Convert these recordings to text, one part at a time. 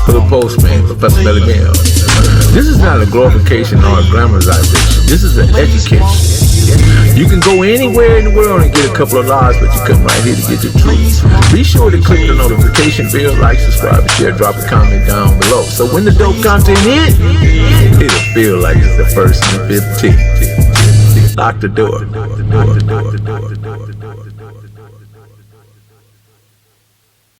Hood Postman, Professor Belly Mail. This is not a glorification or a glamorization. This is an education. You can go anywhere in the world and get a couple of lives, but you come right here to get the truth. Be sure to click the notification bell, like, subscribe, and share. Drop a comment down below. So when the dope content hit, it'll feel like it's the first and the 15th. Lock the door.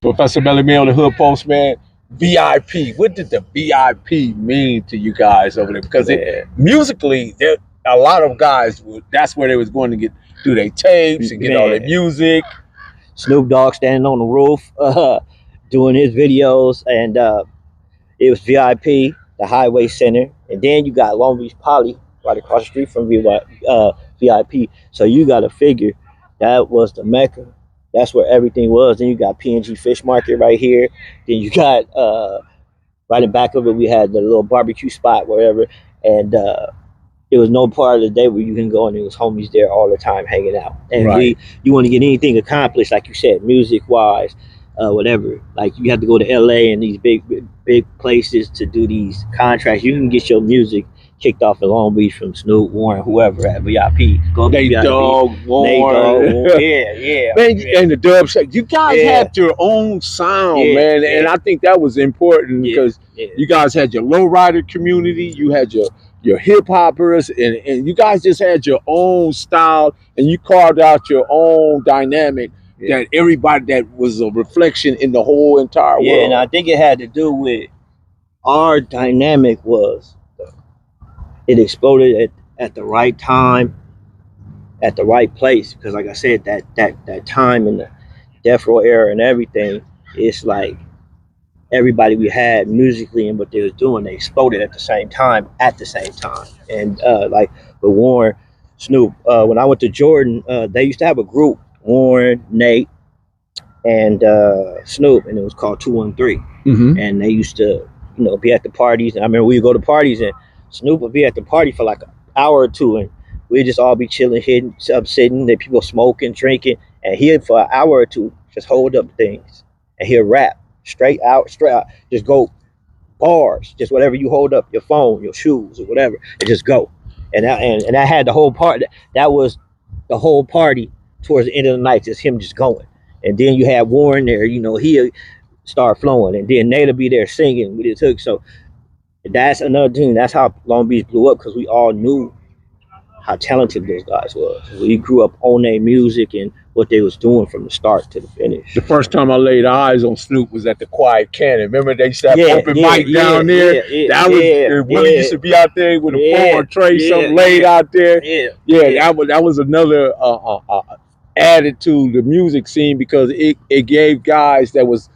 Professor Belly Mail, the Hood Postman. VIP. What did the VIP mean to you guys over there? Because musically, there a lot of guys. That's where they was going to do their tapes and get all their music. Snoop Dogg standing on the roof, doing his videos, and it was VIP, the Highway Center, and then you got Long Beach Poly right across the street from VIP. So you got to figure that was the Mecca. That's where everything was. Then you got P&G Fish Market right here. Then you got right in back of it, we had the little barbecue spot, wherever. And it was no part of the day where you can go and there was homies there all the time hanging out. And you want to get anything accomplished, like you said, music-wise, whatever. Like you have to go to LA and these big places to do these contracts. You can get your music kicked off in Long Beach from Snoop, Warren, whoever at VIP. Nate Dogg, Warren. Yeah. Man, and the Dub Shake. You guys had your own sound, man. And I think that was important because you guys had your lowrider community, you had your hip hoppers, and you guys just had your own style, and you carved out your own dynamic that everybody, that was a reflection in the whole entire world. Yeah, and I think it had to do with our dynamic was it exploded at the right time, at the right place. Because like I said, that time in the Death Row era and everything, it's like everybody we had musically and what they was doing, they exploded at the same time. And like with Warren, Snoop, when I went to Jordan, they used to have a group, Warren, Nate, and Snoop, and it was called 213. And they used to, be at the parties. And I remember we would go to parties and Snoop would be at the party for like an hour or two, and we'd just all be chilling, sitting, there people smoking, drinking, and he'd for an hour or two just hold up things, and he'll rap straight out, just go bars, just whatever you hold up, your phone, your shoes, or whatever, and just go. And I had the whole part. That was the whole party towards the end of the night, just him just going. And then you had Warren there, he'll start flowing, and then Nate'll be there singing with his hook. So that's another thing. That's how Long Beach blew up, because we all knew how talented those guys was. We grew up on their music and what they was doing from the start to the finish. The first time I laid eyes on Snoop was at the Quiet Cannon. Remember they used to have open mic down there? That was Willie used to be out there with a phone or tray, something laid out there. That was another added to the music scene, because it gave guys that was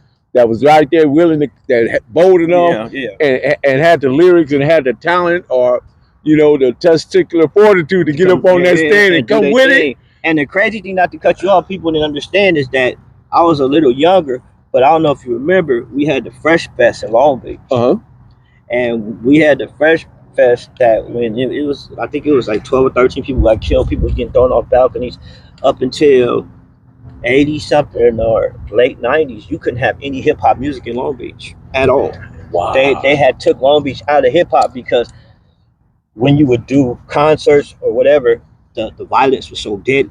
right there willing to, that bold enough and had the lyrics and had the talent, or the testicular fortitude to get up on that stand and come with it. And the crazy thing, not to cut you off, people didn't understand, is that I was a little younger, but I don't know if you remember, we had the Fresh Fest in Long Beach. And we had the Fresh Fest that when it was, I think it was like 12 or 13 people got killed. People was getting thrown off balconies. Up until 80 something or late 90s, you couldn't have any hip hop music in Long Beach at all. Wow. They had took Long Beach out of hip hop, because when you would do concerts or whatever, the violence was so deadly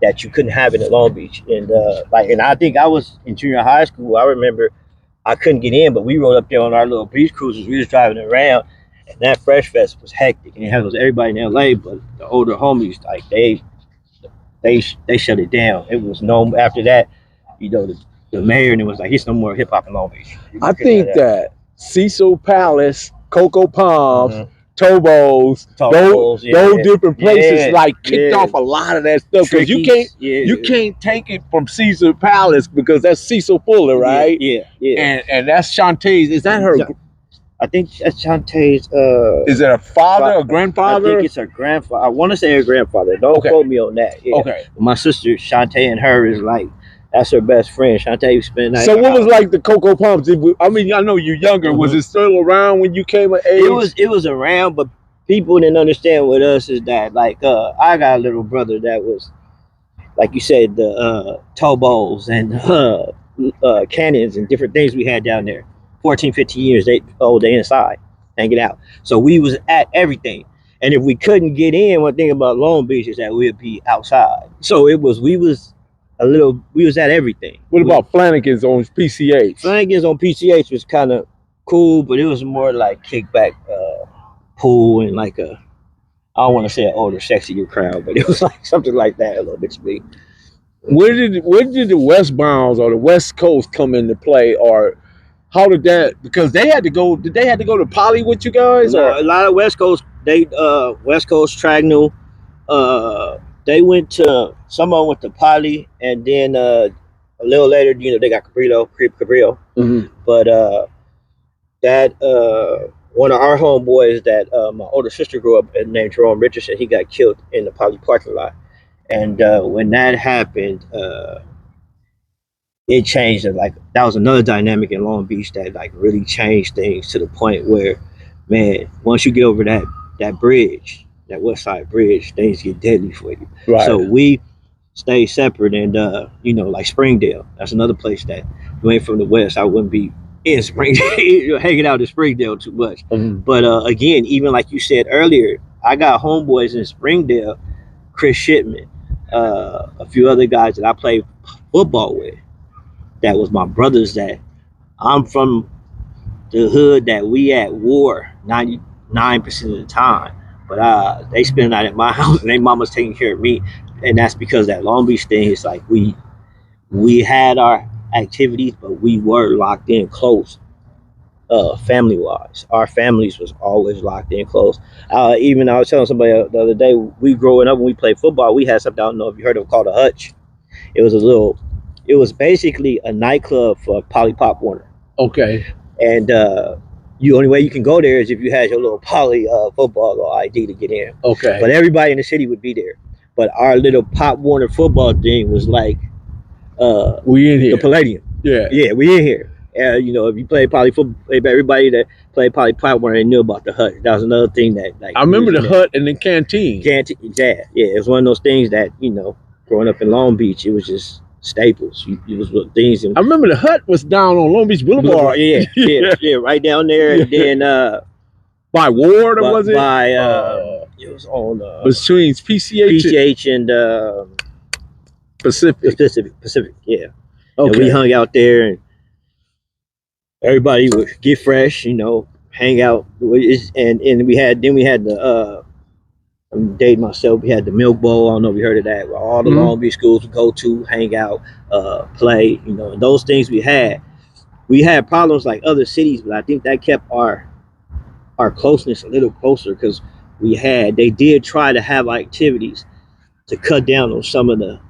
that you couldn't have it in Long Beach. And and I think I was in junior high school. I remember I couldn't get in, but we rode up there on our little beach cruisers. We was driving around, and that Fresh Fest was hectic, and it was everybody in LA, but the older homies, like they shut it down. It was no, after that, the mayor, and it was like, it's no more hip hop in Long Beach. I think that Cecil Palace, Coco Palms, Tobos, those different places kicked off a lot of that stuff, because you can't take it from Caesar Palace, because that's Cecil Fuller, right? And that's Shantae's. Is that her? I think that's Shantae's. Is it a father, a grandfather? I think it's her grandfather. I want to say her grandfather. Don't quote me on that. Okay. My sister Shantae and her is like, that's her best friend. Shantae spent. So what was like the Coco Palms? I mean, I know you're younger. Was it still around when you came of age? It was around, but people didn't understand with us is that I got a little brother that was, like you said, the Tobos and cannons and different things we had down there. 14, 15 years, they inside hanging out. So we was at everything. And if we couldn't get in, one thing about Long Beach is that we'd be outside. So we was at everything. What about Flanagan's on PCH? Flanagan's on PCH was kind of cool, but it was more like kickback pool and like I don't want to say an older, sexier crowd, but it was like something like that a little bit to me. Where did the westbounds or the West Coast come into play, or how did that? Because they had to go. Did they have to go to Poly with you guys? No, or a lot of West Coast. West Coast Tragnell. They went to someone went to Poly, and then a little later, they got Cabrillo. Mm-hmm. But that one of our homeboys that my older sister grew up named Jerome Richardson, he got killed in the Poly parking lot. And when that happened, it changed. Like that was another dynamic in Long Beach that like really changed things to the point where, man, once you get over that bridge, that West Side Bridge, things get deadly for you. Right. So we stay separate, and like Springdale, that's another place that you ain't from the West. I wouldn't be in Springdale, hanging out in Springdale too much. Mm-hmm. But again, even like you said earlier, I got homeboys in Springdale, Chris Shipman, a few other guys that I played football with. That was my brothers. That I'm from the hood that we at war 99% of the time, but they spend the night at my house and their mama's taking care of me, and that's because that Long Beach thing is like we had our activities, but we were locked in close. Family wise, our families was always locked in close. Even I was telling somebody the other day, we growing up when we played football, we had something, I don't know if you heard of it, called a hutch. It was basically a nightclub for Poly Pop Warner. Okay. And the only way you can go there is if you had your little Poly football or ID to get in. Okay. But everybody in the city would be there. But our little Pop Warner football thing was like we in here. The Palladium. Yeah, we in here. If you play Poly football, everybody that played Poly Pop Warner, they knew about the hut. That was another thing that like I remember the hut and the canteen. Yeah, it was one of those things that growing up in Long Beach, it was just staples. It was things. I remember the hut was down on Long Beach Boulevard. Yeah, right down there. And then by Ward, or was it? By it was on between PCH and Pacific. Yeah. Okay. And we hung out there, and everybody would get fresh, hang out. And we had the I'm dating myself. We had the Milk Bowl. I don't know if you heard of that. Where all the Long Beach schools would go to, hang out, play. And those things we had. We had problems like other cities, but I think that kept our closeness a little closer because they did try to have activities to cut down on some of the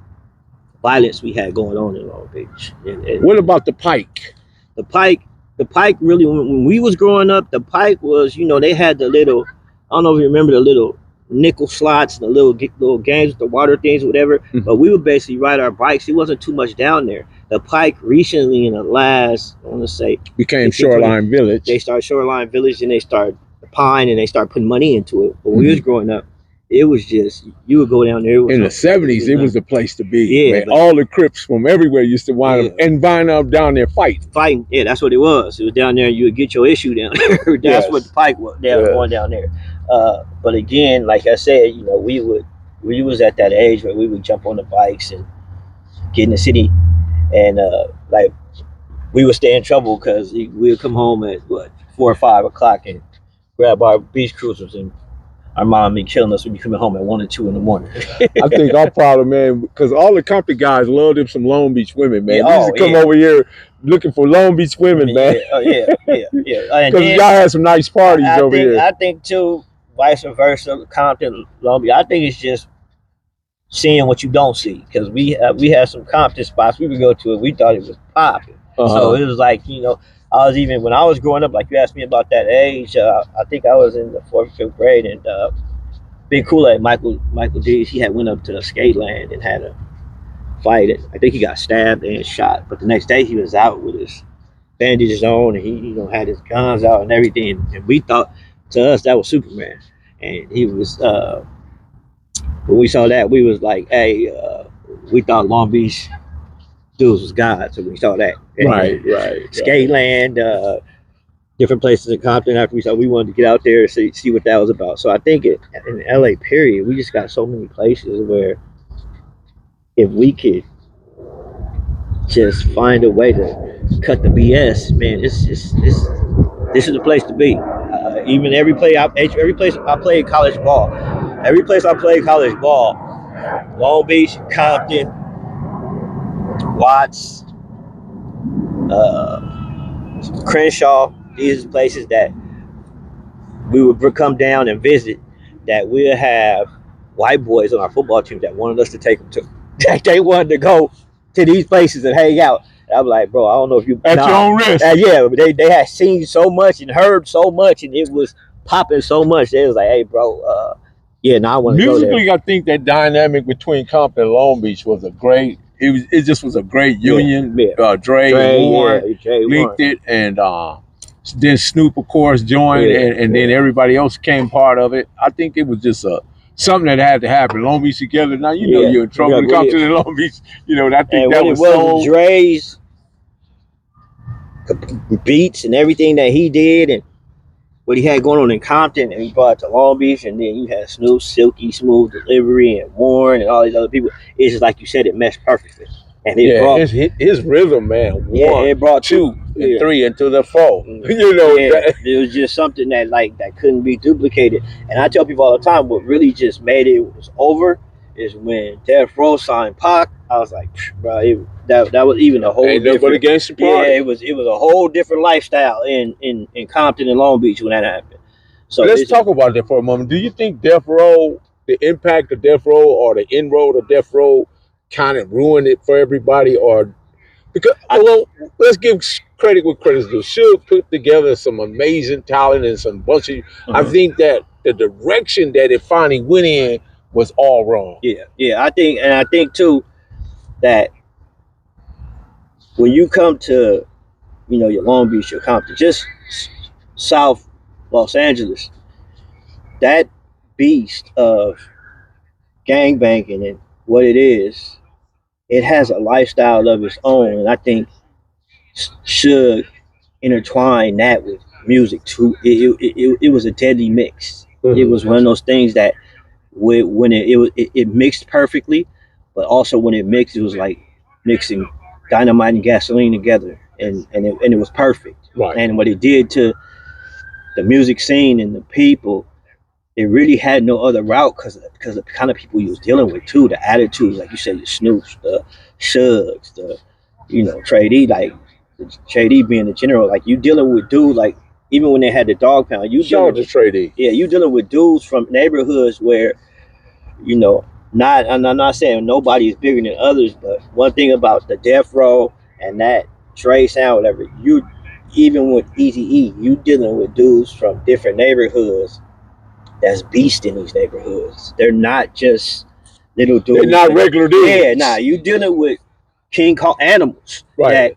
violence we had going on in Long Beach. And what about the Pike? The Pike really, when we was growing up, the Pike was, they had the little, I don't know if you remember the little nickel slots and the little games with the water things or whatever, but we would basically ride our bikes. It wasn't too much down there. The Pike recently in the last, I want to say, became Shoreline Village. They started Shoreline Village, and they started Pine, and they started putting money into it. But when we was growing up, it was just, you would go down there. In the 70s, it was the place to be. Yeah, man. All the Crips from everywhere used to wind up and wind up down there fighting. Yeah, that's what it was. It was down there. You would get your issue down there. That's what the Pike was. They were going down there. But again, like I said, we was at that age where we would jump on the bikes and get in the city, and like we would stay in trouble because we would come home at 4 or 5 o'clock and grab our beach cruisers, and our mom be killing us when you coming home at 1 or 2 in the morning. I think our problem, man, because all the Compton guys loved them some Long Beach women, man. They used to come over here looking for Long Beach women, man. Yeah. Because y'all had some nice parties over here. I think too, vice versa, Compton, Long Beach. I think it's just seeing what you don't see, because we had some Compton spots we would go to, and we thought it was popping. So it was like, I was even, when I was growing up, like you asked me about that age, I think I was in the 4th, 5th grade, and Big Kool-Aid, Michael D, he had went up to the skate land and had a fight. I think he got stabbed and shot, but the next day he was out with his bandages on, and he had his guns out and everything, and we thought, to us, that was Superman. And he was, when we saw that, we was like, hey, we thought Long Beach dudes was God, so we saw that. Right. Skate land, different places in Compton after we saw we wanted to get out there and see what that was about. So I think in LA period, we just got so many places where if we could just find a way to cut the BS, man, this is the place to be. Even every place I played college ball, Long Beach, Compton, Watts, Crenshaw, these are places that we would come down and visit, that we'll have white boys on our football team that wanted us to take them to. They wanted to go to these places and hang out. And I'm like, bro, I don't know if you at your own risk. Yeah, they had seen so much and heard so much, and it was popping so much. They was like, hey, bro, yeah, now I want to go there. Musically, I think that dynamic between Compton and Long Beach was a great. It just was a great union. Yeah. Dre and Warren linked it, and then Snoop, of course, joined, and then everybody else became part of it. I think it was just something that had to happen. Long Beach together. Now you know you're in trouble. Yeah, Compton and Long Beach. You know, I think that was so. Dre's beats and everything that he did, and what he had going on in Compton, and he brought it to Long Beach, and then you had Snoop, Silky Smooth Delivery, and Warren, and all these other people. It's just like you said, it meshed perfectly. And it brought his rhythm, man. It brought 2 and 3 into the 4. You know, it was just something that couldn't be duplicated. And I tell people all the time, what really just made it was over is when Death Row signed Pac. I was like, bro, that was even a whole different. Against the party. Yeah, it was a whole different lifestyle in Compton and Long Beach when that happened. So let's talk about that for a moment. Do you think Death Row, the impact of Death Row, or the inroad of Death Row, kind of ruined it for everybody? Or because let's give credit where credit's due. Suge put together some amazing talent and some bunch of. I think that the direction that it finally went in was all wrong. Yeah. I think too that when you come to, your Long Beach, your Compton, just South Los Angeles, that beast of gangbanging and what it is, it has a lifestyle of its own, and I think should intertwine that with music too. It was a deadly mix. It was one of those things that when it mixed perfectly, but also when it mixed, it was like mixing dynamite and gasoline together, and it was perfect. Right. And what it did to the music scene and the people, it really had no other route because of the kind of people he was dealing with too, the attitudes, like you said, the Snoops, the Shugs, the Trey D, like Trey D being the general, like you dealing with dudes, like even when they had the dog pound, you dealing with Trey D. Yeah, you dealing with dudes from neighborhoods where, I'm not saying nobody is bigger than others, but one thing about the Death Row and that Trey sound, whatever, even with Eazy-E, you dealing with dudes from different neighborhoods that's beast in these neighborhoods. They're not just little dudes. They're not regular dudes. Yeah, nah, you dealing with King Kong animals. Right. That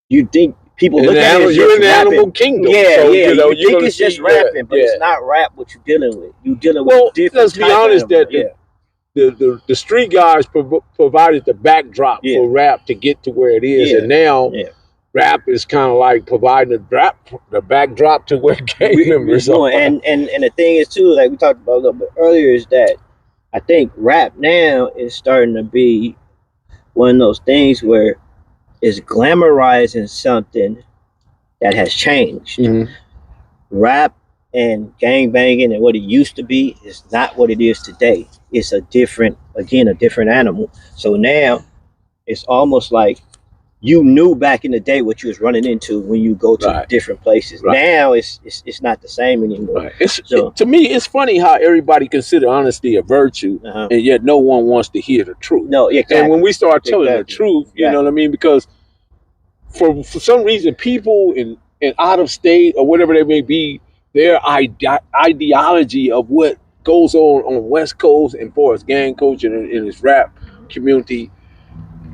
you think people look at it as you're just in the rapping. animal kingdom. Yeah, so, you think it's just rapping, but it's not rap what you're dealing with. You dealing with different. Let's be honest that the street guys provided the backdrop for rap to get to where it is, and now rap is kind of like providing the backdrop to where gang members are. And the thing is too, like we talked about a little bit earlier, is that I think rap now is starting to be one of those things where it's glamorizing something that has changed. Rap and gang banging and what it used to be is not what it is today. It's a different animal. So now it's almost like you knew back in the day what you was running into when you go to different places. Now it's not the same anymore. To me, it's funny how everybody consider honesty a virtue, and yet no one wants to hear the truth. No, exactly. And when we start telling the truth, you know what I mean? Because for some reason, people in out of state or whatever they may be, their ideology of what goes on West Coast and for its gang culture and in its rap community,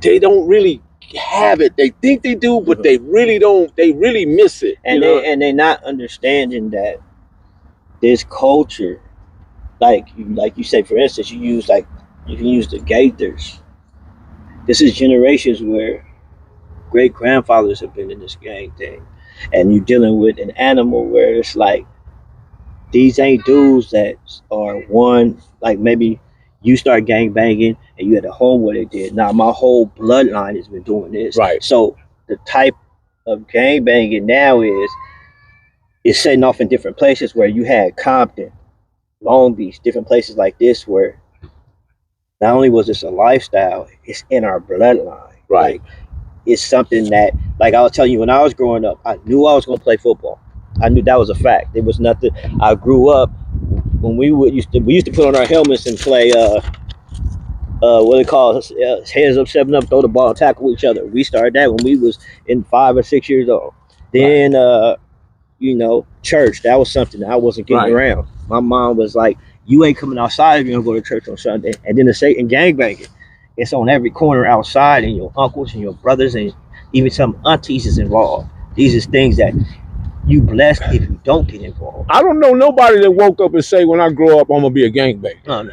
they don't really have it. They think they do, but they really don't. They really miss it. And they're not understanding that this culture, like you say, for instance, you can use the Gaithers. This is generations where great grandfathers have been in this gang thing. and you're dealing with an animal where it's like these ain't dudes that are one, like maybe you start gang banging and you had a home where they did. Now my whole bloodline has been doing this. Right. So the type of gang banging now is setting off in different places where you had Compton, Long Beach, different places like this where not only was this a lifestyle, it's in our bloodline. Right. Like, it's something that, like I was telling you, when I was growing up, I knew I was going to play football. I knew that was a fact. There was nothing. I grew up when we used to put on our helmets and play what they call heads up, 7 up, throw the ball, tackle each other. We started that when we was in 5 or 6 years old. Then you know, church, that was something that I wasn't getting around. My mom was like, "You ain't coming outside if you don't go to church on Sunday." And then the Satan gangbanging, it's on every corner outside, and your uncles and your brothers and even some aunties is involved. These is things that you blessed if you don't get involved. I don't know nobody that woke up and say, when I grow up, I'm gonna be a gangbanger. No.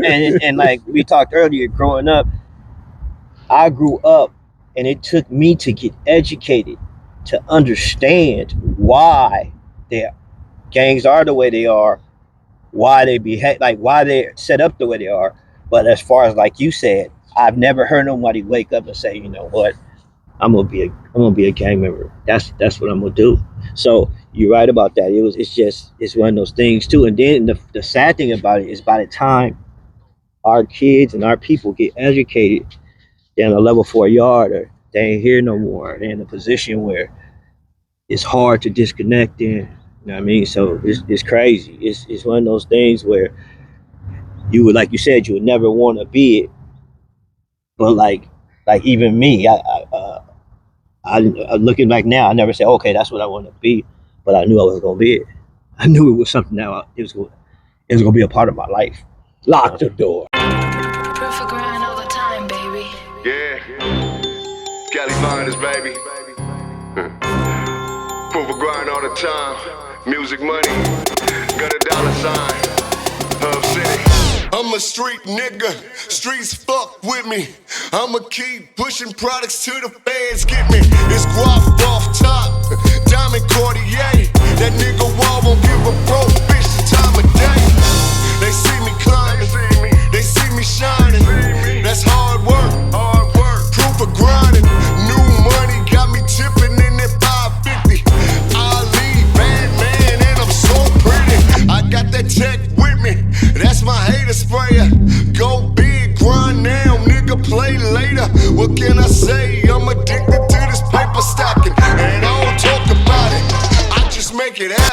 And like we talked earlier, growing up, I grew up, and it took me to get educated to understand why their gangs are the way they are, why they behave, like why they're set up the way they are. But as far as like you said, I've never heard nobody wake up and say, you know what, I'm gonna be a gang member. That's what I'm gonna do. So you're right about that. It's one of those things too. And then the sad thing about it is, by the time our kids and our people get educated, they're in a level 4 yard, or they ain't here no more. They're in a position where it's hard to disconnect in. You know what I mean? So it's crazy. It's one of those things where you would, like you said, you would never want to be it. But like even me, I looking back now, I never said, okay, that's what I want to be, but I knew I was gonna be it. I knew it was something that it was gonna be a part of my life. Lock the door. Perfect grind all the time, baby. Yeah, Cali finest, baby. Proof of grind all the time. Music money, got a dollar sign. Hub City. I'm a street nigga, streets fuck with me. I'ma keep pushing products till the fans get me. It's guap off top, diamond Cartier. That nigga Wall won't give a broke bitch the time of day. They see me climbing, they see me shining. That's hard work, proof of grinding. New money got me tipping in that 550. Ali, bad man, and I'm so pretty. I got that tech with me, that's my hater sprayer. Go big, grind now, nigga, play later. What can I say? I'm addicted to this paper stacking, and I don't talk about it, I just make it happen.